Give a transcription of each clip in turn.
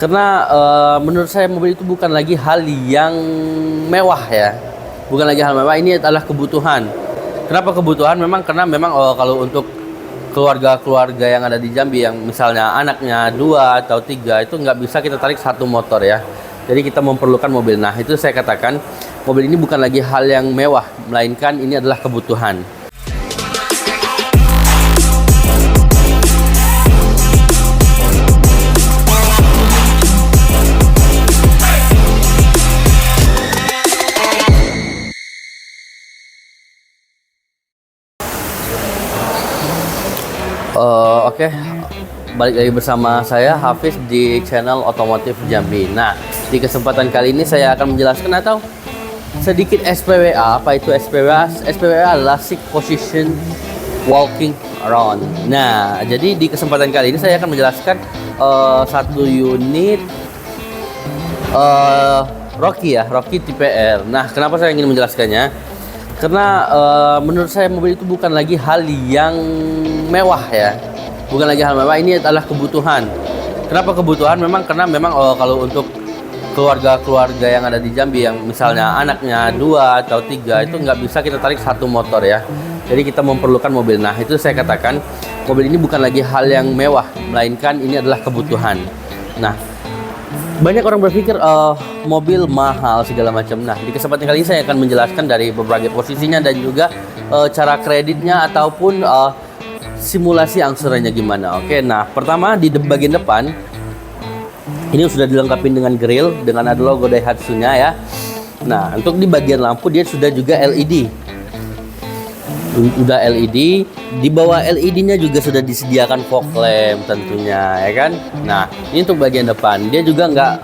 Karena menurut saya mobil itu bukan lagi hal yang mewah ya. Bukan lagi hal mewah, ini adalah kebutuhan. Kenapa kebutuhan? Memang karena memang kalau untuk keluarga-keluarga yang ada di Jambi yang misalnya anaknya 2 atau 3 itu nggak bisa kita tarik satu motor ya. Jadi kita memerlukan mobil. Nah, itu saya katakan mobil ini bukan lagi hal yang mewah, melainkan ini adalah kebutuhan. Oke, balik lagi bersama saya Hafiz di channel Otomotif Jambi. Nah, di kesempatan kali ini saya akan menjelaskan atau sedikit SPWA. Apa itu SPWA? SPWA adalah Seat Position Walking Around. Nah, jadi di kesempatan kali ini saya akan menjelaskan satu unit Rocky ya, Rocky tipe R. Nah, kenapa saya ingin menjelaskannya? Karena menurut saya mobil itu bukan lagi hal yang mewah ya, bukan lagi hal mewah, ini adalah kebutuhan. Kenapa kebutuhan? Memang karena memang kalau untuk keluarga-keluarga yang ada di Jambi yang misalnya anaknya 2 atau 3 itu nggak bisa kita tarik satu motor ya. Jadi kita memerlukan mobil. Nah, itu saya katakan mobil ini bukan lagi hal yang mewah, melainkan ini adalah kebutuhan. Nah, banyak orang berpikir mobil mahal segala macam. Nah, di kesempatan kali ini saya akan menjelaskan dari berbagai posisinya dan juga cara kreditnya ataupun simulasi angsurannya gimana. Oke, nah pertama di bagian depan ini sudah dilengkapi dengan grill dengan ada logo Daihatsu-nya ya. Nah, untuk di bagian lampu dia sudah juga LED. Udah LED, di bawah LED-nya juga sudah disediakan fog lamp tentunya ya kan. Nah, ini untuk bagian depan dia juga nggak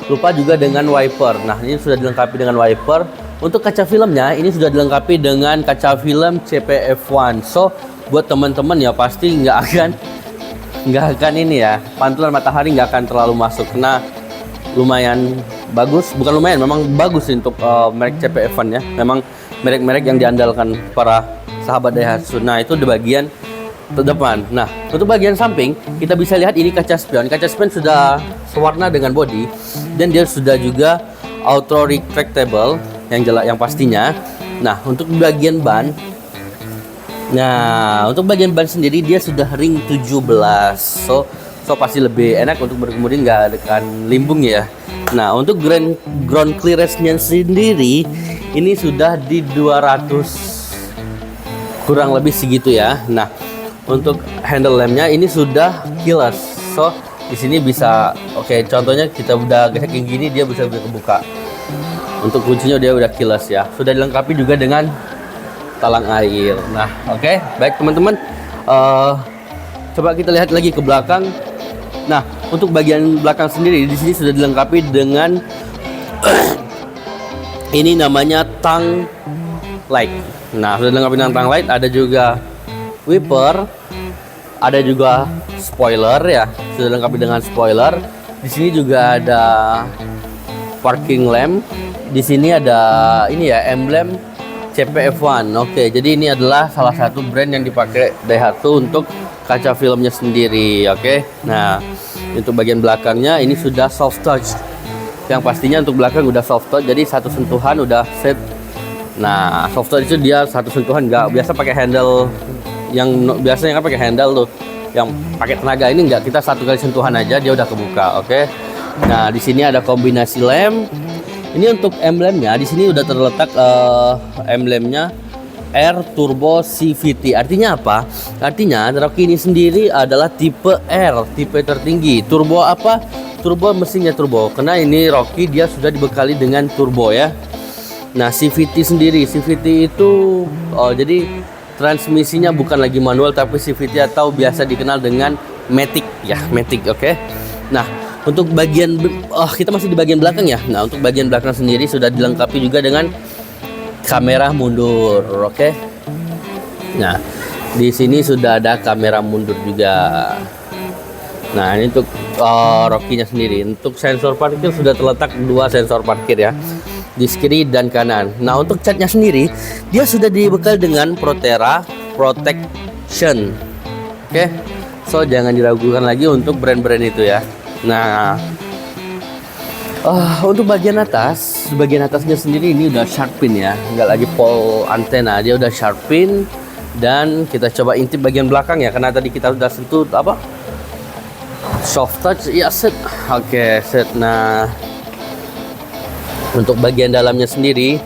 lupa juga dengan wiper. Nah, ini sudah dilengkapi dengan wiper. Untuk kaca filmnya ini sudah dilengkapi dengan kaca film CPF1. So buat teman-teman ya pasti nggak akan ini ya, pantulan matahari nggak akan terlalu masuk karena lumayan bagus, bukan lumayan, memang bagus untuk merek CPF1 ya, memang merek-merek yang diandalkan para sahabat Daihatsu. Nah, itu di bagian depan. Nah, untuk bagian samping kita bisa lihat ini kaca spion sudah sewarna dengan body dan dia sudah juga auto retractable yang pastinya. Nah, untuk bagian ban, untuk bagian ban sendiri dia sudah ring 17. So pasti lebih enak untuk berkemudi, nggak akan limbung ya. Nah, untuk ground clearance-nya sendiri ini sudah di 200 kurang lebih segitu ya. Nah, untuk handle lamp-nya ini sudah keyless. So di sini bisa contohnya kita udah gesek kayak gini dia bisa kebuka. Untuk kuncinya dia udah keyless ya. Sudah dilengkapi juga dengan talang air. Nah, baik teman-teman, coba kita lihat lagi ke belakang. Nah, untuk bagian belakang sendiri di sini sudah dilengkapi dengan ini namanya tongue light. Nah, sudah dilengkapi dengan tongue light, ada juga wiper, ada juga spoiler ya, sudah dilengkapi dengan spoiler. Di sini juga ada parking lamp. Di sini ada ini ya, emblem CPF1. Oke, jadi ini adalah salah satu brand yang dipakai Daihatsu untuk kaca filmnya sendiri. Oke, nah untuk bagian belakangnya ini sudah soft touch. Yang pastinya untuk belakang udah soft touch, jadi satu sentuhan udah set. Nah, soft touch itu dia satu sentuhan, nggak biasa pakai handle yang biasanya kan pakai handle tuh yang pakai tenaga. Ini nggak, kita satu kali sentuhan aja dia udah kebuka. Oke, nah di sini ada kombinasi lem. Ini untuk emblemnya, di sini udah terletak emblemnya R Turbo CVT. Artinya apa? Artinya Rocky ini sendiri adalah tipe R, tipe tertinggi. Turbo apa? Turbo mesinnya turbo. Karena ini Rocky dia sudah dibekali dengan turbo ya. Nah, CVT sendiri, CVT itu jadi transmisinya bukan lagi manual tapi CVT atau biasa dikenal dengan matic ya, matic. Oke. Nah, untuk bagian kita masih di bagian belakang ya. Nah, untuk bagian belakang sendiri sudah dilengkapi juga dengan kamera mundur. Oke. Nah, di sini sudah ada kamera mundur juga. Nah, ini untuk Rocky-nya sendiri. Untuk sensor parkir sudah terletak 2 sensor parkir ya, di kiri dan kanan. Nah, untuk catnya sendiri dia sudah dibekal dengan Proterra Protection. Oke. So jangan diragukan lagi untuk brand-brand itu ya. Nah, untuk bagian atasnya sendiri ini udah sharp pin ya, nggak lagi pole antena, dia udah sharp pin. Dan kita coba intip bagian belakang ya, karena tadi kita udah sentuh apa, soft touch ya, set. Oke, set. Nah, untuk bagian dalamnya sendiri,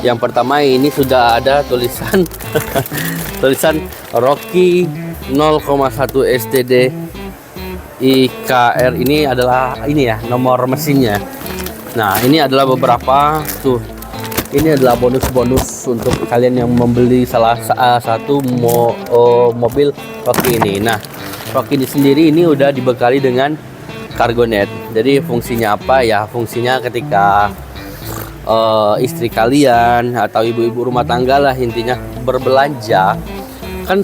yang pertama ini sudah ada tulisan tulisan Rocky 0,1 STD IKR. Ini adalah ini ya, nomor mesinnya. Nah, ini adalah beberapa tuh. Ini adalah bonus-bonus untuk kalian yang membeli salah satu mobil Rocky ini. Nah, Rocky ini sendiri ini udah dibekali dengan cargo net. Jadi fungsinya apa ya? Fungsinya ketika istri kalian atau ibu-ibu rumah tangga lah intinya berbelanja, kan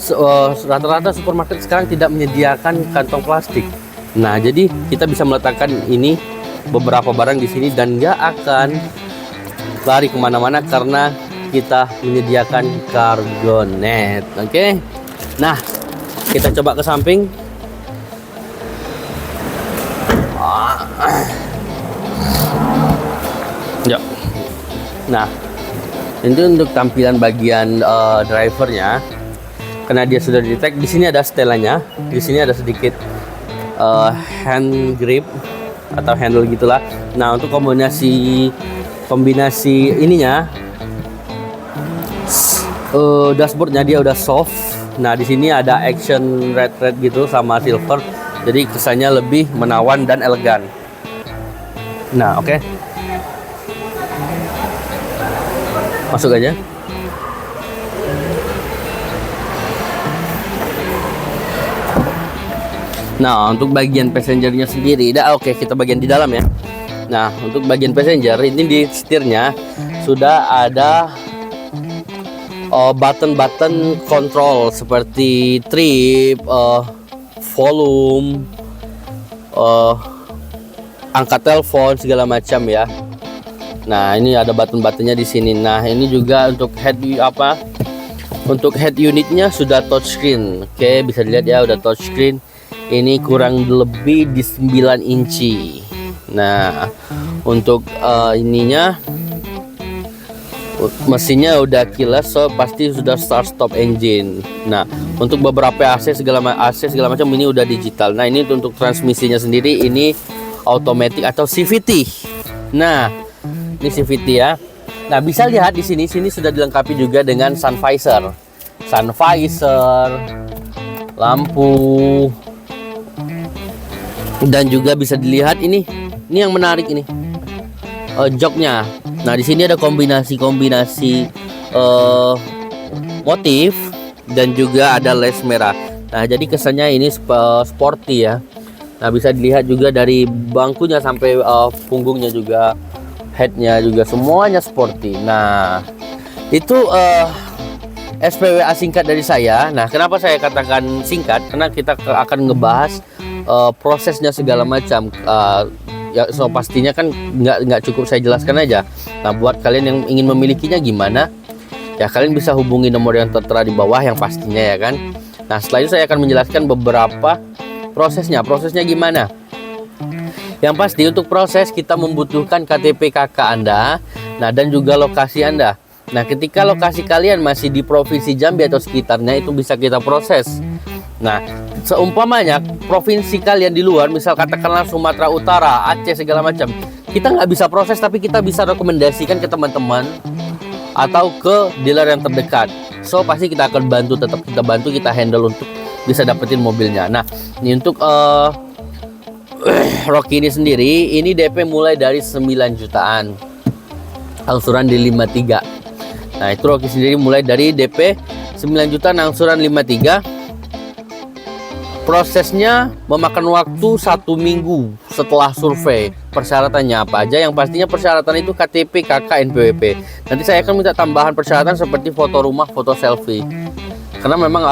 rata-rata supermarket sekarang tidak menyediakan kantong plastik. Nah, jadi kita bisa meletakkan ini beberapa barang di sini dan nggak akan lari kemana-mana karena kita menyediakan cargo net. Oke. Nah, kita coba ke samping. Ya. Nah, itu untuk tampilan bagian drivernya. Karena dia sudah detect, di sini ada setelannya. Di sini ada sedikit hand grip atau handle gitulah. Nah, untuk kombinasi ininya, dashboardnya dia udah soft. Nah, di sini ada action red gitu sama silver, jadi kesannya lebih menawan dan elegan. Nah, oke. Masuk aja. Nah, untuk bagian passengernya sendiri, oke, kita bagian di dalam ya. Nah, untuk bagian passenger ini di setirnya sudah ada button-button control seperti trip, volume, angkat telepon segala macam ya. Nah, ini ada button-buttonnya di sini. Nah, ini juga untuk untuk head unitnya sudah touchscreen. Oke, bisa dilihat ya, udah touchscreen. Ini kurang lebih di 9 inci. Nah, untuk ininya mesinnya udah keyless, so pasti sudah start stop engine. Nah, untuk beberapa AC segala macam ini udah digital. Nah, ini untuk transmisinya sendiri ini automatic atau CVT. Nah, ini CVT ya. Nah, bisa lihat di sini sudah dilengkapi juga dengan sun visor, lampu, dan juga bisa dilihat ini yang menarik ini joknya. Nah, di sini ada kombinasi motif dan juga ada les merah. Nah, jadi kesannya ini sporty ya. Nah, bisa dilihat juga dari bangkunya sampai punggungnya juga, headnya juga semuanya sporty. Nah, itu SPWA singkat dari saya. Nah, kenapa saya katakan singkat? Karena kita akan ngebahas prosesnya segala macam. Ya, so pastinya kan nggak cukup saya jelaskan aja. Nah, buat kalian yang ingin memilikinya gimana? Ya, kalian bisa hubungi nomor yang tertera di bawah yang pastinya ya kan. Nah, setelah itu saya akan menjelaskan beberapa prosesnya. Prosesnya gimana? Yang pasti untuk proses kita membutuhkan KTP KK Anda, nah, dan juga lokasi Anda. Nah, ketika lokasi kalian masih di Provinsi Jambi atau sekitarnya, itu bisa kita proses. Nah, seumpamanya provinsi kalian di luar, misal katakanlah Sumatera Utara, Aceh segala macam, kita nggak bisa proses, tapi kita bisa rekomendasikan ke teman-teman atau ke dealer yang terdekat. So pasti kita akan tetap kita bantu, kita handle untuk bisa dapetin mobilnya. Nah, ini untuk Rocky ini sendiri, ini DP mulai dari 9 jutaan, angsuran di 53. Nah, itu Rocky sendiri mulai dari DP 9 juta, angsuran 53. Prosesnya memakan waktu 1 minggu setelah survei. Persyaratannya apa aja? Yang pastinya persyaratan itu KTP, KK, NPWP. Nanti saya akan minta tambahan persyaratan seperti foto rumah, foto selfie. Karena memang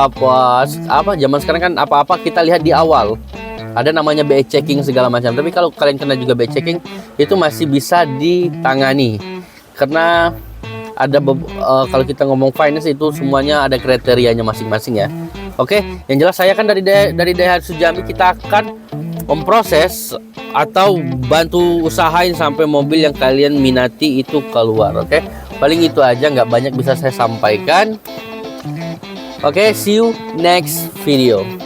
zaman sekarang kan apa-apa kita lihat di awal. Ada namanya BE checking segala macam. Tapi kalau kalian kena juga BE checking, itu masih bisa ditangani. Karena ada kalau kita ngomong finance itu semuanya ada kriterianya masing-masing ya. Oke, yang jelas saya kan dari Daihatsu Jambi, kita akan memproses atau bantu usahain sampai mobil yang kalian minati itu keluar. Oke, paling itu aja, nggak banyak bisa saya sampaikan. Oke, see you next video.